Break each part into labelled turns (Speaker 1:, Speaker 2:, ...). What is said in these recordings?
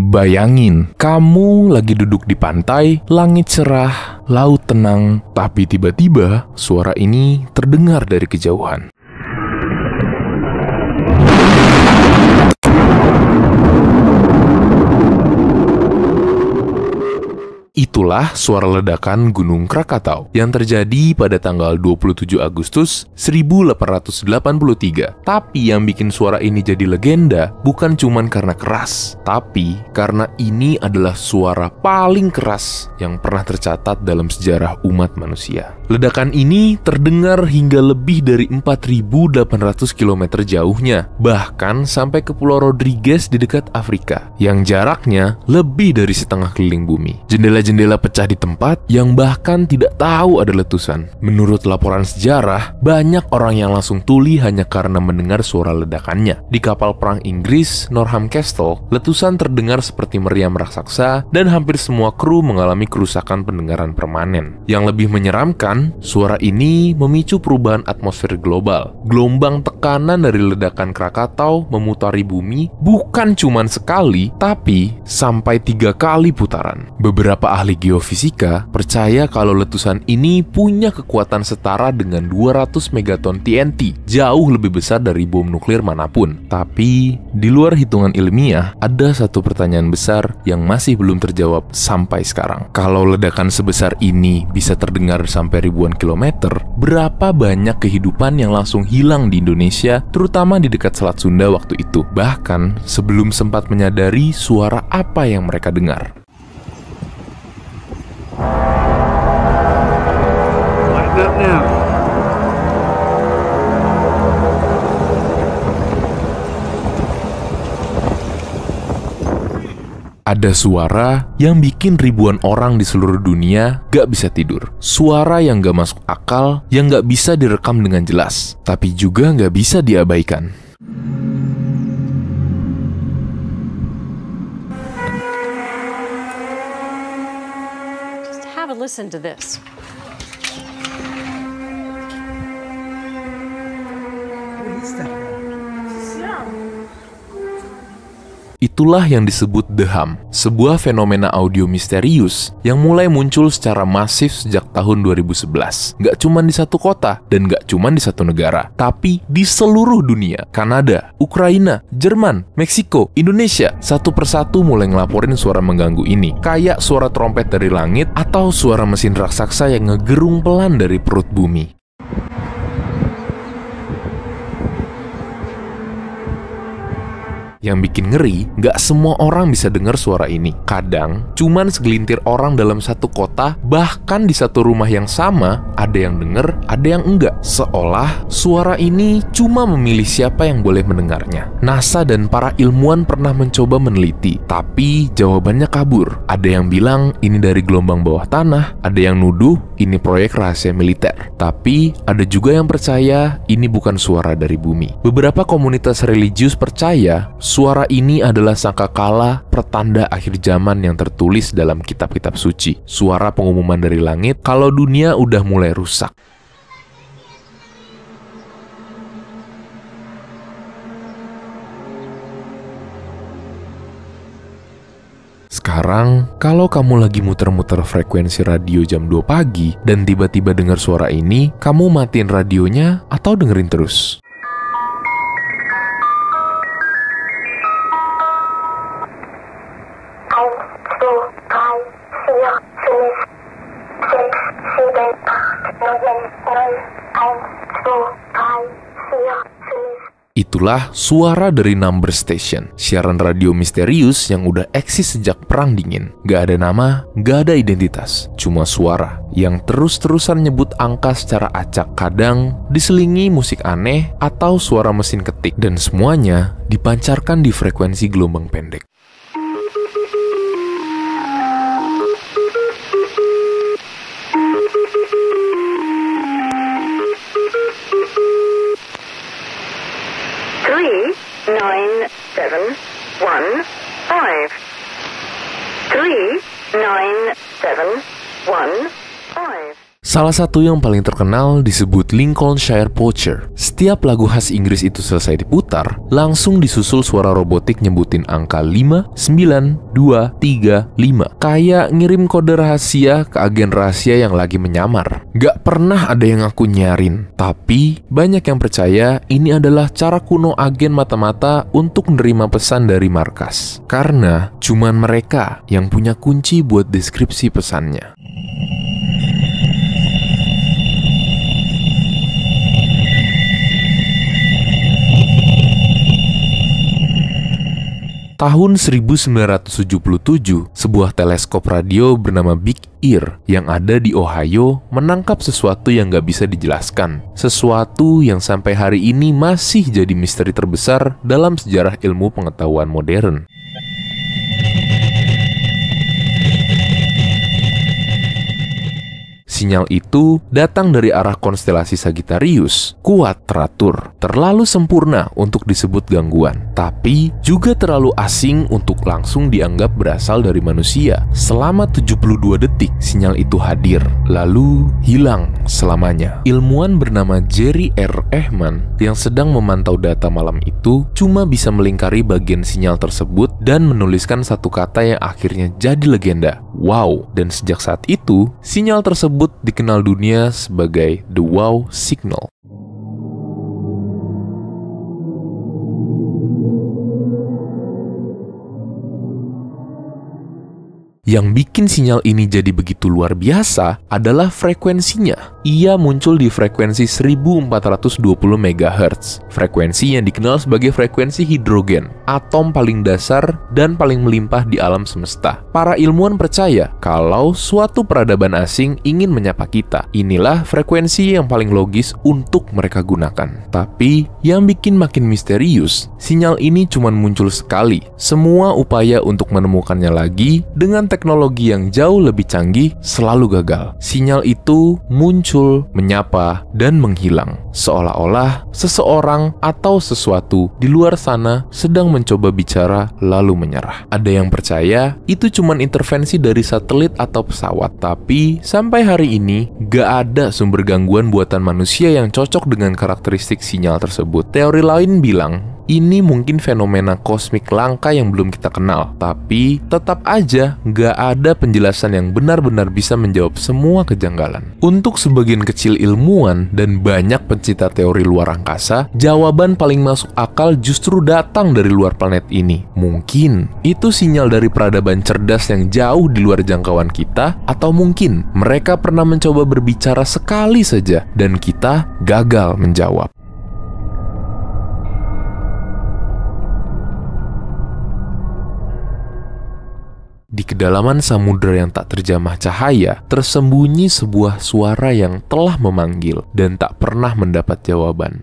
Speaker 1: Bayangin, kamu lagi duduk di pantai, langit cerah, laut tenang, tapi tiba-tiba suara ini terdengar dari kejauhan. Itulah suara ledakan Gunung Krakatau yang terjadi pada tanggal 27 Agustus 1883. Tapi yang bikin suara ini jadi legenda bukan cuman karena keras, tapi karena ini adalah suara paling keras yang pernah tercatat dalam sejarah umat manusia. Ledakan ini terdengar hingga lebih dari 4.800 km jauhnya, bahkan sampai ke Pulau Rodriguez di dekat Afrika, yang jaraknya lebih dari setengah keliling bumi. Jendela pecah di tempat yang bahkan tidak tahu ada letusan. Menurut laporan sejarah, banyak orang yang langsung tuli hanya karena mendengar suara ledakannya. Di kapal perang Inggris, Norham Castle, letusan terdengar seperti meriam raksasa dan hampir semua kru mengalami kerusakan pendengaran permanen. Yang lebih menyeramkan, suara ini memicu perubahan atmosfer global. Gelombang tekanan dari ledakan Krakatau memutari bumi bukan cuma sekali, tapi sampai 3 kali putaran. Beberapa ahli geofisika percaya kalau letusan ini punya kekuatan setara dengan 200 megaton TNT, jauh lebih besar dari bom nuklir manapun. Tapi, di luar hitungan ilmiah, ada satu pertanyaan besar yang masih belum terjawab sampai sekarang. Kalau ledakan sebesar ini bisa terdengar sampai ribuan kilometer, berapa banyak kehidupan yang langsung hilang di Indonesia, terutama di dekat Selat Sunda waktu itu, bahkan sebelum sempat menyadari suara apa yang mereka dengar. Ada suara yang bikin ribuan orang di seluruh dunia gak bisa tidur. Suara yang gak masuk akal, yang gak bisa direkam dengan jelas, tapi juga gak bisa diabaikan.
Speaker 2: Just have a listen to this.
Speaker 3: What is that?
Speaker 1: Itulah yang disebut The Hum, sebuah fenomena audio misterius yang mulai muncul secara masif sejak tahun 2011. Nggak cuma di satu kota dan nggak cuma di satu negara, tapi di seluruh dunia. Kanada, Ukraina, Jerman, Meksiko, Indonesia, satu persatu mulai ngelaporin suara mengganggu ini. Kayak suara trompet dari langit atau suara mesin raksasa yang ngegerung pelan dari perut bumi. Yang bikin ngeri, nggak semua orang bisa dengar suara ini. Kadang, cuman segelintir orang dalam satu kota, bahkan di satu rumah yang sama, ada yang denger, ada yang enggak. Seolah suara ini cuma memilih siapa yang boleh mendengarnya. NASA dan para ilmuwan pernah mencoba meneliti, tapi jawabannya kabur. Ada yang bilang ini dari gelombang bawah tanah, ada yang nuduh ini proyek rahasia militer. Tapi, ada juga yang percaya ini bukan suara dari bumi. Beberapa komunitas religius percaya suara ini adalah sangkakala pertanda akhir zaman yang tertulis dalam kitab-kitab suci. Suara pengumuman dari langit kalau dunia udah mulai rusak. Sekarang, kalau kamu lagi muter-muter frekuensi radio jam 2 pagi dan tiba-tiba dengar suara ini, kamu matiin radionya atau dengerin terus? Itulah suara dari Number Station, siaran radio misterius yang udah eksis sejak Perang Dingin. Gak ada nama, gak ada identitas, cuma suara yang terus-terusan nyebut angka secara acak. Kadang diselingi musik aneh atau suara mesin ketik, dan semuanya dipancarkan di frekuensi gelombang pendek. Salah satu yang paling terkenal disebut Lincolnshire Poacher. Setiap lagu khas Inggris itu selesai diputar, langsung disusul suara robotik nyebutin angka 5, 9, 2, 3, 5. Kayak ngirim kode rahasia ke agen rahasia yang lagi menyamar. Gak pernah ada yang ngaku nyarin, tapi banyak yang percaya ini adalah cara kuno agen mata-mata untuk menerima pesan dari markas. Karena cuman mereka yang punya kunci buat deskripsi pesannya. Tahun 1977, sebuah teleskop radio bernama Big Ear yang ada di Ohio menangkap sesuatu yang gak bisa dijelaskan. Sesuatu yang sampai hari ini masih jadi misteri terbesar dalam sejarah ilmu pengetahuan modern. Sinyal itu datang dari arah konstelasi Sagittarius, kuat teratur, terlalu sempurna untuk disebut gangguan, tapi juga terlalu asing untuk langsung dianggap berasal dari manusia. Selama 72 detik, sinyal itu hadir, lalu hilang selamanya. Ilmuwan bernama Jerry R. Ehman yang sedang memantau data malam itu cuma bisa melingkari bagian sinyal tersebut dan menuliskan satu kata yang akhirnya jadi legenda, wow. Dan sejak saat itu, sinyal tersebut dikenal dunia sebagai The Wow Signal. Yang bikin sinyal ini jadi begitu luar biasa adalah frekuensinya. Ia muncul di frekuensi 1420 MHz. Frekuensi yang dikenal sebagai frekuensi hidrogen, atom paling dasar dan paling melimpah di alam semesta. Para ilmuwan percaya kalau suatu peradaban asing ingin menyapa kita, inilah frekuensi yang paling logis untuk mereka gunakan. Tapi yang bikin makin misterius, sinyal ini cuma muncul sekali. Semua upaya untuk menemukannya lagi dengan teknologi yang jauh lebih canggih selalu gagal. Sinyal itu muncul, menyapa, dan menghilang. Seolah-olah seseorang atau sesuatu di luar sana sedang mencoba bicara lalu menyerah. Ada yang percaya itu cuma intervensi dari satelit atau pesawat. Tapi sampai hari ini gak ada sumber gangguan buatan manusia yang cocok dengan karakteristik sinyal tersebut. Teori lain bilang ini mungkin fenomena kosmik langka yang belum kita kenal, tapi tetap aja gak ada penjelasan yang benar-benar bisa menjawab semua kejanggalan. Untuk sebagian kecil ilmuwan dan banyak pencinta teori luar angkasa, jawaban paling masuk akal justru datang dari luar planet ini. Mungkin itu sinyal dari peradaban cerdas yang jauh di luar jangkauan kita, atau mungkin mereka pernah mencoba berbicara sekali saja dan kita gagal menjawab. Di kedalaman samudera yang tak terjamah cahaya, tersembunyi sebuah suara yang telah memanggil dan tak pernah mendapat jawaban.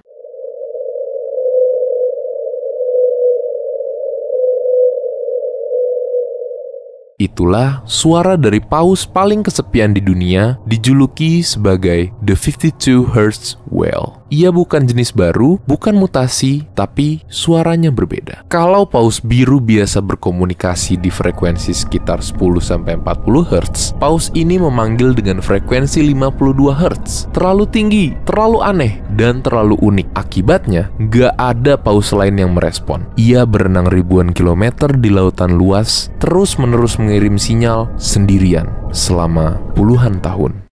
Speaker 1: Itulah suara dari paus paling kesepian di dunia, dijuluki sebagai The 52 Hertz Whale. Ia bukan jenis baru, bukan mutasi, tapi suaranya berbeda. Kalau paus biru biasa berkomunikasi di frekuensi sekitar 10-40 Hz, paus ini memanggil dengan frekuensi 52 Hz. Terlalu tinggi, terlalu aneh, dan terlalu unik. Akibatnya, gak ada paus lain yang merespon. Ia berenang ribuan kilometer di lautan luas, terus-menerus mengirim sinyal sendirian selama puluhan tahun.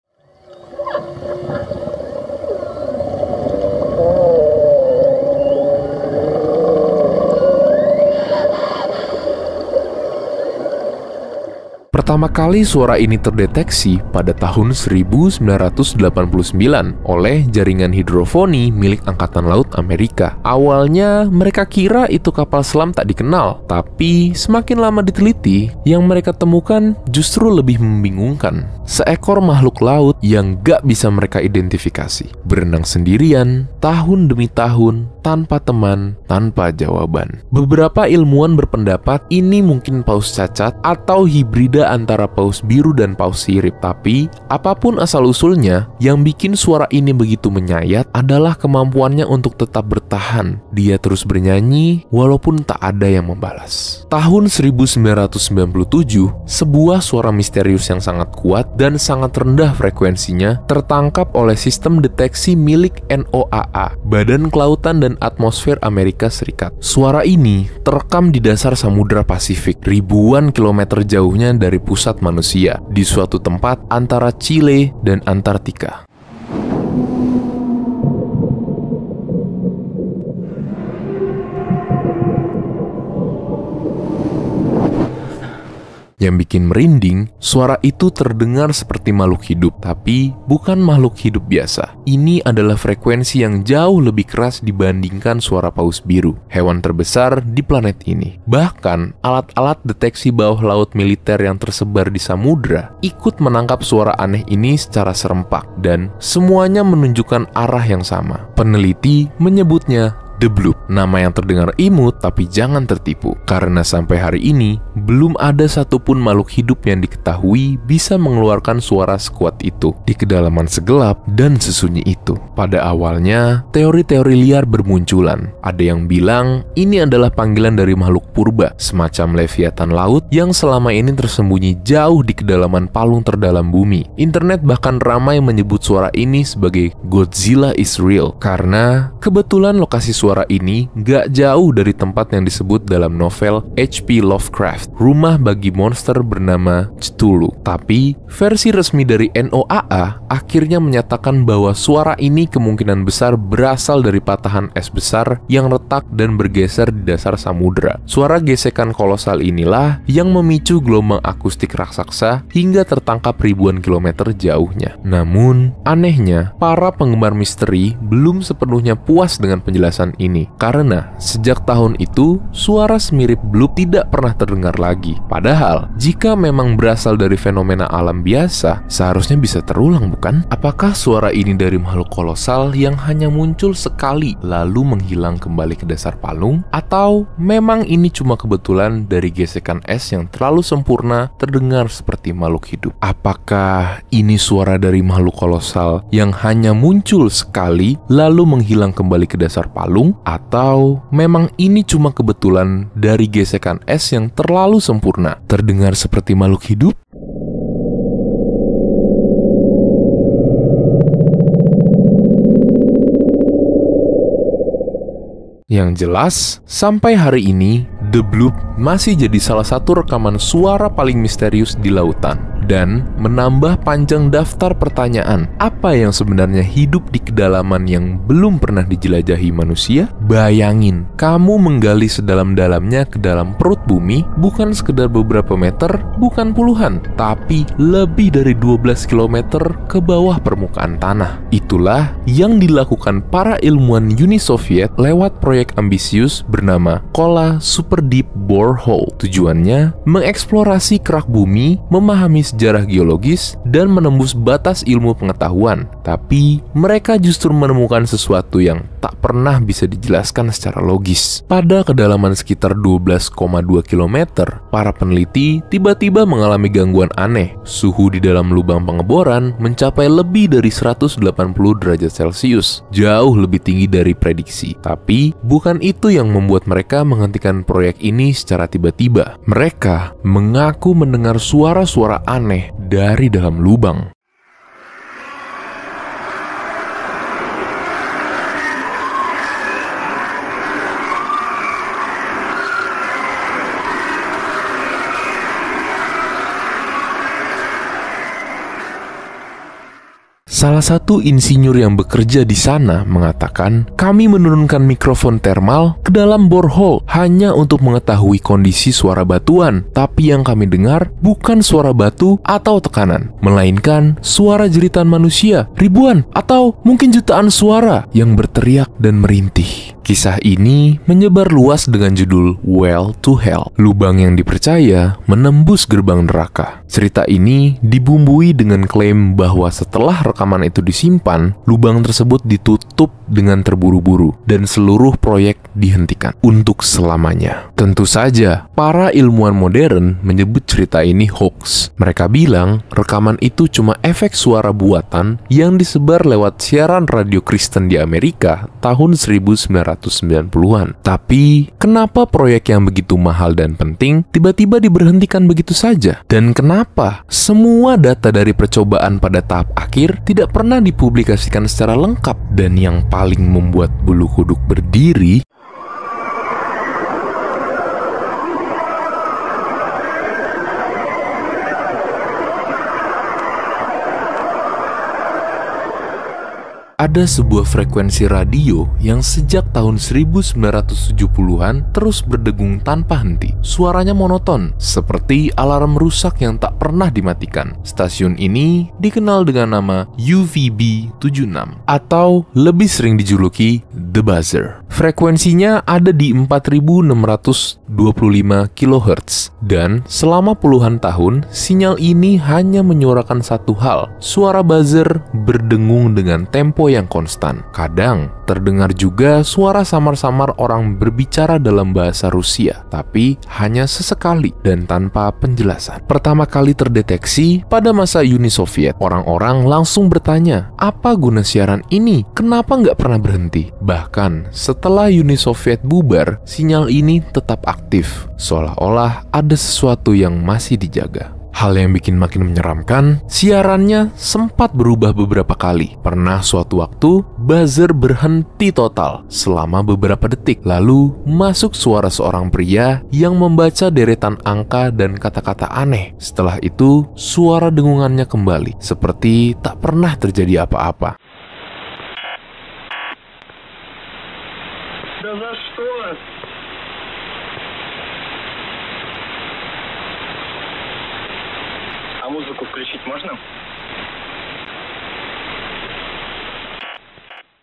Speaker 1: Pertama kali suara ini terdeteksi pada tahun 1989 oleh jaringan hidrofoni milik Angkatan Laut Amerika. Awalnya mereka kira itu kapal selam tak dikenal, tapi semakin lama diteliti, yang mereka temukan justru lebih membingungkan. Seekor makhluk laut yang gak bisa mereka identifikasi, berenang sendirian, tahun demi tahun, tanpa teman, tanpa jawaban. Beberapa ilmuwan berpendapat ini mungkin paus cacat atau hibrida beda antara paus biru dan paus sirip. Tapi, apapun asal-usulnya, yang bikin suara ini begitu menyayat adalah kemampuannya untuk tetap bertahan. Dia terus bernyanyi walaupun tak ada yang membalas. Tahun 1997, sebuah suara misterius yang sangat kuat dan sangat rendah frekuensinya tertangkap oleh sistem deteksi milik NOAA, Badan Kelautan dan Atmosfer Amerika Serikat. Suara ini terekam di dasar Samudra Pasifik, ribuan kilometer jauhnya dari pusat manusia, di suatu tempat antara Chile dan Antartika. Yang bikin merinding, suara itu terdengar seperti makhluk hidup, tapi bukan makhluk hidup biasa. Ini adalah frekuensi yang jauh lebih keras dibandingkan suara paus biru, hewan terbesar di planet ini. Bahkan, alat-alat deteksi bawah laut militer yang tersebar di samudra ikut menangkap suara aneh ini secara serempak, dan semuanya menunjukkan arah yang sama. Peneliti menyebutnya The Bloop, nama yang terdengar imut tapi jangan tertipu, karena sampai hari ini belum ada satupun makhluk hidup yang diketahui bisa mengeluarkan suara sekuat itu di kedalaman segelap dan sesunyi itu. Pada awalnya, teori-teori liar bermunculan. Ada yang bilang ini adalah panggilan dari makhluk purba, semacam leviatan laut yang selama ini tersembunyi jauh di kedalaman palung terdalam bumi. Internet bahkan ramai menyebut suara ini sebagai Godzilla is real, karena kebetulan lokasi suara ini gak jauh dari tempat yang disebut dalam novel H.P. Lovecraft, Rumah Bagi Monster bernama Cthulhu. Tapi, versi resmi dari NOAA akhirnya menyatakan bahwa suara ini kemungkinan besar berasal dari patahan es besar yang retak dan bergeser di dasar samudra. Suara gesekan kolosal inilah yang memicu gelombang akustik raksasa hingga tertangkap ribuan kilometer jauhnya. Namun, anehnya, para penggemar misteri belum sepenuhnya puas dengan penjelasan ini, karena sejak tahun itu suara semirip bloop tidak pernah terdengar lagi. Padahal jika memang berasal dari fenomena alam biasa, seharusnya bisa terulang, bukan? Apakah suara ini dari makhluk kolosal yang hanya muncul sekali lalu menghilang kembali ke dasar palung, atau memang ini cuma kebetulan dari gesekan es yang terlalu sempurna terdengar seperti makhluk hidup? Apakah ini suara dari makhluk kolosal yang hanya muncul sekali lalu menghilang kembali ke dasar palung, atau memang ini cuma kebetulan dari gesekan es yang terlalu sempurna terdengar seperti makhluk hidup? Yang jelas, sampai hari ini, The Bloop masih jadi salah satu rekaman suara paling misterius di lautan, dan menambah panjang daftar pertanyaan. Apa yang sebenarnya hidup di kedalaman yang belum pernah dijelajahi manusia? Bayangin, kamu menggali sedalam-dalamnya ke dalam perut bumi, bukan sekedar beberapa meter, bukan puluhan, tapi lebih dari 12 km ke bawah permukaan tanah. Itulah yang dilakukan para ilmuwan Uni Soviet lewat proyek ambisius bernama Kola Super Deep Borehole. Tujuannya mengeksplorasi kerak bumi, memahami sejarah geologis, dan menembus batas ilmu pengetahuan. Tapi mereka justru menemukan sesuatu yang tak pernah bisa dijelaskan secara logis. Pada kedalaman sekitar 12,2 km, para peneliti tiba-tiba mengalami gangguan aneh. Suhu di dalam lubang pengeboran mencapai lebih dari 180 derajat Celcius, jauh lebih tinggi dari prediksi. Tapi bukan itu yang membuat mereka menghentikan proyek ini secara tiba-tiba. Mereka mengaku mendengar suara-suara aneh dari dalam lubang. Salah satu insinyur yang bekerja di sana mengatakan, kami menurunkan mikrofon termal ke dalam borehole hanya untuk mengetahui kondisi suara batuan. Tapi yang kami dengar bukan suara batu atau tekanan, melainkan suara jeritan manusia, ribuan atau mungkin jutaan suara yang berteriak dan merintih. Kisah ini menyebar luas dengan judul Well to Hell, lubang yang dipercaya menembus gerbang neraka. Cerita ini dibumbui dengan klaim bahwa setelah rekaman itu disimpan, lubang tersebut ditutup dengan terburu-buru dan seluruh proyek dihentikan untuk selamanya. Tentu saja, para ilmuwan modern menyebut cerita ini hoax. Mereka bilang rekaman itu cuma efek suara buatan yang disebar lewat siaran radio Kristen di Amerika tahun 1990-an. Tapi, kenapa proyek yang begitu mahal dan penting tiba-tiba diberhentikan begitu saja? Dan kenapa semua data dari percobaan pada tahap akhir tidak pernah dipublikasikan secara lengkap? Dan yang paling membuat bulu kuduk berdiri, ada sebuah frekuensi radio yang sejak tahun 1970-an terus berdegung tanpa henti. Suaranya monoton, seperti alarm rusak yang tak pernah dimatikan. Stasiun ini dikenal dengan nama UVB-76, atau lebih sering dijuluki The Buzzer. Frekuensinya ada di 4625 kHz, dan selama puluhan tahun, sinyal ini hanya menyuarakan satu hal. Suara buzzer berdengung dengan tempo yang konstan. Kadang terdengar juga suara samar-samar orang berbicara dalam bahasa Rusia, tapi hanya sesekali dan tanpa penjelasan. Pertama kali terdeteksi pada masa Uni Soviet, orang-orang langsung bertanya, apa guna siaran ini? Kenapa nggak pernah berhenti? Bahkan setelah Uni Soviet bubar, sinyal ini tetap aktif, seolah-olah ada sesuatu yang masih dijaga. Hal yang bikin makin menyeramkan, siarannya sempat berubah beberapa kali. Pernah suatu waktu, buzzer berhenti total selama beberapa detik. Lalu, masuk suara seorang pria yang membaca deretan angka dan kata-kata aneh. Setelah itu, suara dengungannya kembali, seperti tak pernah terjadi apa-apa.
Speaker 4: Музыку включить можно?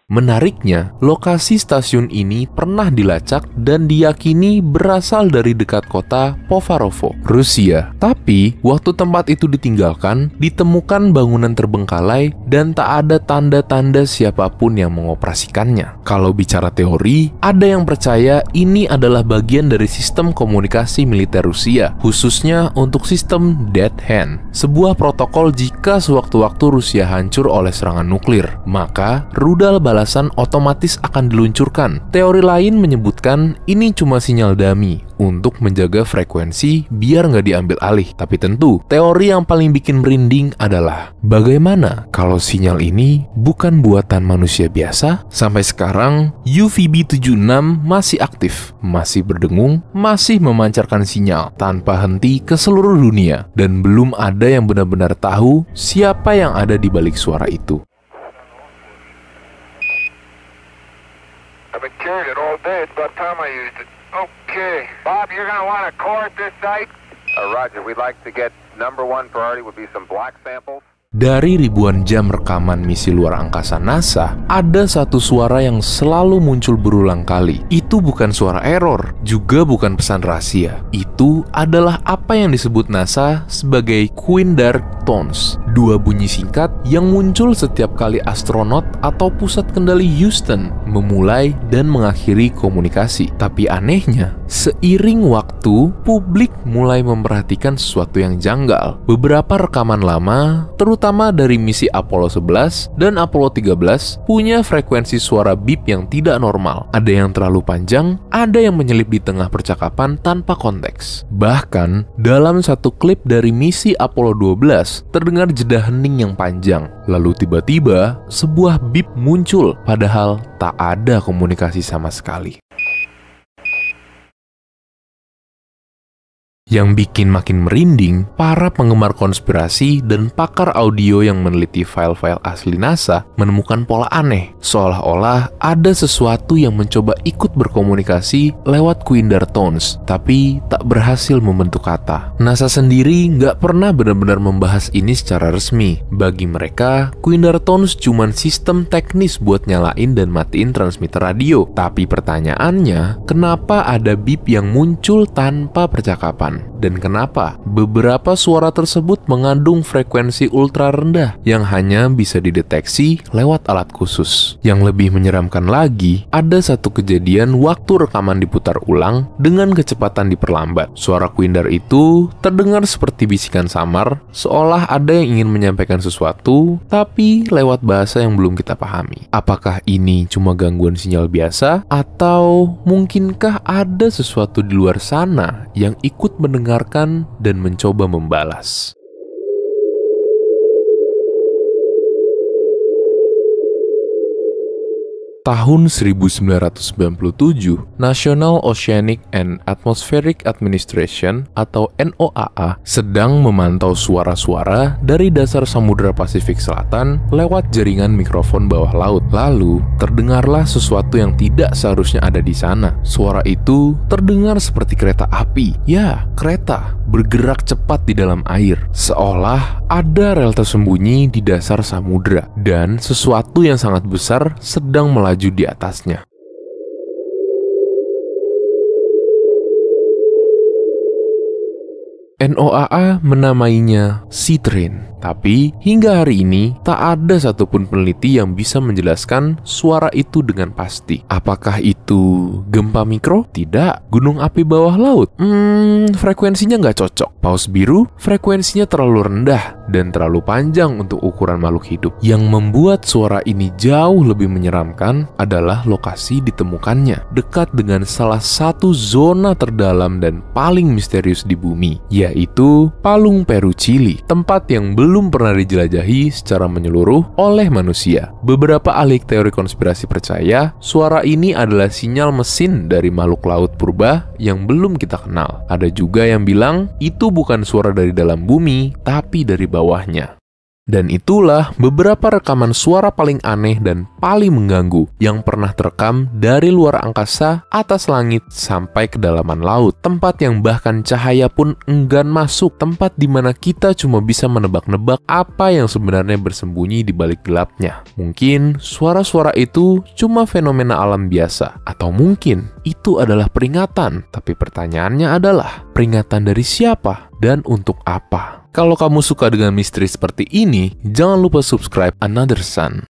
Speaker 1: Menariknya, lokasi stasiun ini pernah dilacak dan diyakini berasal dari dekat kota Povarovo, Rusia. Tapi, waktu tempat itu ditinggalkan, ditemukan bangunan terbengkalai dan tak ada tanda-tanda siapapun yang mengoperasikannya. Kalau bicara teori, ada yang percaya ini adalah bagian dari sistem komunikasi militer Rusia, khususnya untuk sistem Dead Hand, sebuah protokol jika sewaktu-waktu Rusia hancur oleh serangan nuklir, maka rudal balasan otomatis akan diluncurkan. Teori lain menyebutkan ini cuma sinyal dummy untuk menjaga frekuensi biar nggak diambil alih. Tapi tentu, teori yang paling bikin merinding adalah bagaimana kalau sinyal ini bukan buatan manusia biasa? Sampai sekarang, UVB-76 masih aktif, masih berdengung, masih memancarkan sinyal tanpa henti ke seluruh dunia, dan belum ada yang benar-benar tahu siapa yang ada di balik suara itu.
Speaker 5: I've been carrying it all day. It's about time I used it. Okay. Bob, you're going to want to core at this site? Roger. We'd like to get number one priority would be some black samples.
Speaker 1: Dari ribuan jam rekaman misi luar angkasa NASA, ada satu suara yang selalu muncul berulang kali. Itu bukan suara error, juga bukan pesan rahasia. Itu adalah apa yang disebut NASA sebagai Queen Dark Tones, dua bunyi singkat yang muncul setiap kali astronot atau pusat kendali Houston memulai dan mengakhiri komunikasi. Tapi anehnya, seiring waktu, publik mulai memperhatikan sesuatu yang janggal. Beberapa rekaman lama, terutama dari misi Apollo 11 dan Apollo 13, punya frekuensi suara beep yang tidak normal. Ada yang terlalu panjang, ada yang menyelip di tengah percakapan tanpa konteks. Bahkan, dalam satu klip dari misi Apollo 12, terdengar jeda hening yang panjang. Lalu tiba-tiba, sebuah beep muncul, padahal tak ada komunikasi sama sekali. Yang bikin makin merinding, para penggemar konspirasi dan pakar audio yang meneliti file-file asli NASA menemukan pola aneh, seolah-olah ada sesuatu yang mencoba ikut berkomunikasi lewat Quindar Tones, tapi tak berhasil membentuk kata. NASA sendiri nggak pernah benar-benar membahas ini secara resmi. Bagi mereka, Quindar Tones cuman sistem teknis buat nyalain dan matiin transmitter radio. Tapi pertanyaannya, kenapa ada beep yang muncul tanpa percakapan? Dan kenapa beberapa suara tersebut mengandung frekuensi ultra rendah yang hanya bisa dideteksi lewat alat khusus? Yang lebih menyeramkan lagi, ada satu kejadian waktu rekaman diputar ulang dengan kecepatan diperlambat. Suara Quindar itu terdengar seperti bisikan samar, seolah ada yang ingin menyampaikan sesuatu, tapi lewat bahasa yang belum kita pahami. Apakah ini cuma gangguan sinyal biasa? Atau mungkinkah ada sesuatu di luar sana yang ikut mendengarkan dan mencoba membalas? Tahun 1997, National Oceanic and Atmospheric Administration atau NOAA sedang memantau suara-suara dari dasar Samudra Pasifik Selatan lewat jaringan mikrofon bawah laut. Lalu, terdengarlah sesuatu yang tidak seharusnya ada di sana. Suara itu terdengar seperti kereta api. Ya, kereta bergerak cepat di dalam air, seolah ada rel tersembunyi di dasar samudra dan sesuatu yang sangat besar sedang melaju di atasnya. NOAA menamainya Sea Train. Tapi hingga hari ini tak ada satupun peneliti yang bisa menjelaskan suara itu dengan pasti. Apakah itu gempa mikro? Tidak. Gunung api bawah laut? Frekuensinya nggak cocok. Paus biru? Frekuensinya terlalu rendah dan terlalu panjang untuk ukuran makhluk hidup. Yang membuat suara ini jauh lebih menyeramkan adalah lokasi ditemukannya, dekat dengan salah satu zona terdalam dan paling misterius di bumi, yaitu Palung Peru, Chili, tempat yang belum pernah dijelajahi secara menyeluruh oleh manusia. Beberapa ahli teori konspirasi percaya suara ini adalah sinyal mesin dari makhluk laut purba yang belum kita kenal. Ada juga yang bilang itu bukan suara dari dalam bumi, tapi dari bawahnya. Dan itulah beberapa rekaman suara paling aneh dan paling mengganggu yang pernah terekam dari luar angkasa, atas langit, sampai kedalaman laut. Tempat yang bahkan cahaya pun enggan masuk. Tempat di mana kita cuma bisa menebak-nebak apa yang sebenarnya bersembunyi di balik gelapnya. Mungkin suara-suara itu cuma fenomena alam biasa. Atau mungkin itu adalah peringatan. Tapi pertanyaannya adalah, peringatan dari siapa dan untuk apa? Kalau kamu suka dengan misteri seperti ini, jangan lupa subscribe Another Sun.